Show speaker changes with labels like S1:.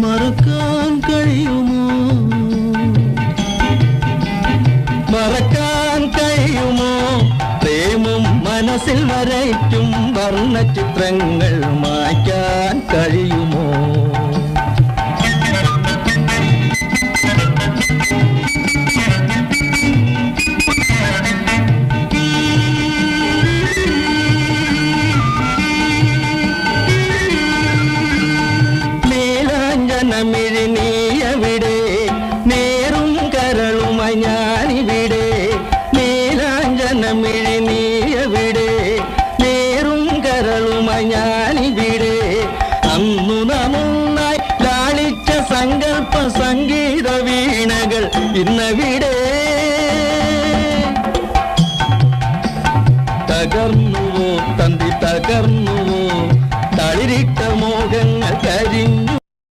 S1: മറക്കാൻ കഴിയുമോ മറക്കാൻ കഴിയുമോ പ്രേമം മനസ്സിൽ വരയ്ക്കും വർണ്ണ ചിത്രങ്ങൾ മായ്ക്കാൻ കഴിയുമോ നീയവിടെ നേരും കരളുമായി ഞാനിവിടെ നീലാഞ്ജനമിഴി നീയവിടെ നേരും കരളുമായി ഞാനിവിടെ അന്നു നന്നായി ലാളിച്ച സങ്കല്പ സംഗീത വീണകൾ ഇന്നവിടെ